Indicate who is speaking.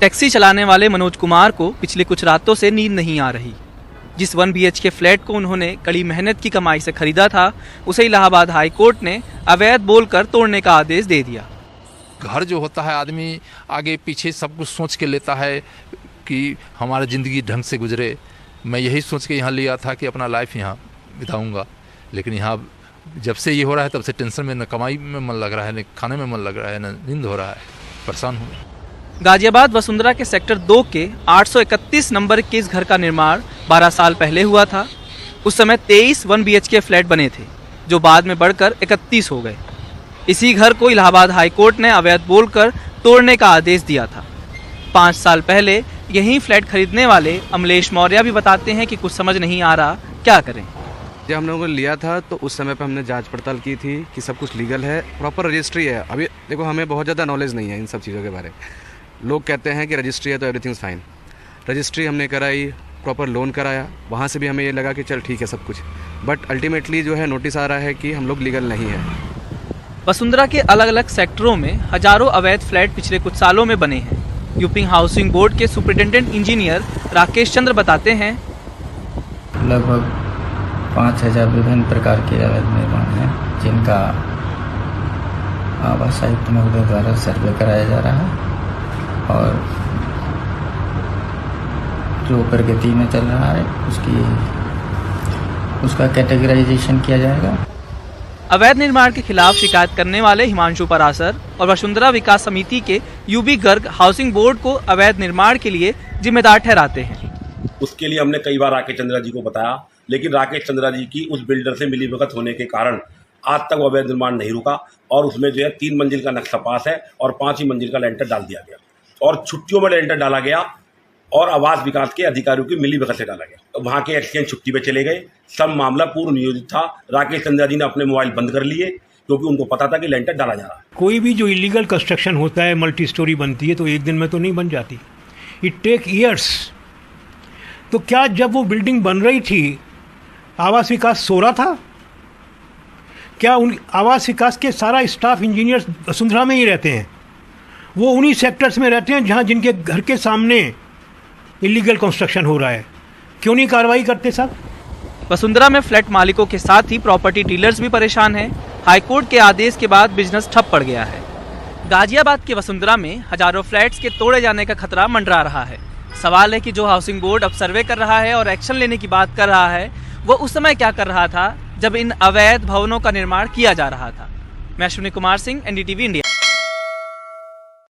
Speaker 1: Taxi चलाने वाले मनोज कुमार को पिछले कुछ रातों से नींद नहीं आ रही। जिस 1 BHK फ्लैट को उन्होंने कड़ी मेहनत की कमाई से खरीदा था, उसे इलाहाबाद हाई कोर्ट ने अवैध बोलकर तोड़ने का आदेश दे दिया।
Speaker 2: घर जो होता है, आदमी आगे पीछे सब कुछ सोच के लेता है कि हमारी ज़िंदगी ढंग से गुजरे। मैं यही सोच के यहाँ लिया था कि अपना लाइफ यहाँ बिताऊँगा, लेकिन यहाँ जब से ये हो रहा है तब से टेंशन में, न कमाई में मन लग रहा है, न खाने में मन लग रहा है, न नींद हो रहा है। परेशान हूँ।
Speaker 1: गाजियाबाद वसुंधरा के सेक्टर 2 के 831 नंबर के इस घर का निर्माण 12 साल पहले हुआ था। उस समय 23 1 BHK फ्लैट बने थे, जो बाद में बढ़कर 31 हो गए। इसी घर को इलाहाबाद हाई कोर्ट ने अवैध बोलकर तोड़ने का आदेश दिया था। 5 साल पहले यही फ्लैट खरीदने वाले अमलेश मौर्य भी बताते हैं कि कुछ समझ नहीं आ रहा, क्या करें।
Speaker 3: जब हम लोगों ने लिया था तो उस समय पर हमने जांच पड़ताल की थी कि सब कुछ लीगल है, प्रॉपर रजिस्ट्री है। अभी देखो, हमें बहुत ज़्यादा नॉलेज नहीं है इन सब चीज़ों के बारे में। लोग कहते हैं कि रजिस्ट्री है तो एवरीथिंग फाइन। रजिस्ट्री हमने कराई, प्रॉपर लोन कराया, वहाँ से भी हमें ये लगा कि चल ठीक है सब कुछ, बट अल्टीमेटली जो है नोटिस आ रहा है कि हम लोग लीगल नहीं है।
Speaker 1: वसुंधरा के अलग अलग सेक्टरों में हजारों अवैध फ्लैट पिछले कुछ सालों में बने हैं। यूपी हाउसिंग बोर्ड के सुपरिटेंडेंट इंजीनियर राकेश चंद्र बताते हैं,
Speaker 4: लगभग 5000 विभिन्न प्रकार के अवैध निर्माण हैं, जिनका आवास आयुक्त महोदय द्वारा सर्वे कराया जा रहा है और जो प्रगति में चल रहा है उसका कैटेगराइजेशन किया जाएगा।
Speaker 1: अवैध निर्माण के खिलाफ शिकायत करने वाले हिमांशु परासर और वसुंधरा विकास समिति के यूबी गर्ग हाउसिंग बोर्ड को अवैध निर्माण के लिए जिम्मेदार ठहराते हैं।
Speaker 5: उसके लिए हमने कई बार राकेश चंद्रा जी को बताया, लेकिन राकेश चंद्रा जी की उस बिल्डर से मिलीभगत होने के कारण आज तक वो अवैध निर्माण नहीं रुका और उसमें जो है 3 मंजिल का नक्शा पास है और 5ही मंजिल का लेंटर डाल दिया गया और छुट्टियों में लेंटर डाला गया और आवास विकास के अधिकारियों की मिलीभगत से डाला गया। तो वहाँ के एक्सचेंज छुट्टी पे चले गए। सब मामला पूर्व नियोजित था। राकेश चंद्रा जी ने अपने मोबाइल बंद कर लिए क्योंकि उनको पता था कि लेंटर डाला जा रहा है।
Speaker 6: कोई भी जो इलीगल कंस्ट्रक्शन होता है, मल्टी स्टोरी बनती है, तो एक दिन में तो नहीं बन जाती, इट टेक ईयर्स। तो क्या जब वो बिल्डिंग बन रही थी आवास विकास सो रहा था? क्या उन आवास विकास के सारा स्टाफ इंजीनियर्स वसुंधरा में ही रहते हैं? वो उन्हीं सेक्टर्स में रहते हैं जहाँ जिनके घर के सामने इलीगल कंस्ट्रक्शन हो रहा है। क्यों नहीं कार्रवाई करते साहब?
Speaker 1: वसुंधरा में फ्लैट मालिकों के साथ ही प्रॉपर्टी डीलर्स भी परेशान हैं। हाईकोर्ट के आदेश के बाद बिजनेस ठप पड़ गया है। गाजियाबाद के वसुंधरा में हजारों फ्लैट्स के तोड़े जाने का खतरा मंडरा रहा है। सवाल है कि जो हाउसिंग बोर्ड अब सर्वे कर रहा है और एक्शन लेने की बात कर रहा है, वो उस समय क्या कर रहा था जब इन अवैध भवनों का निर्माण किया जा रहा था। मैं अश्विनी कुमार सिंह, NDTV इंडिया।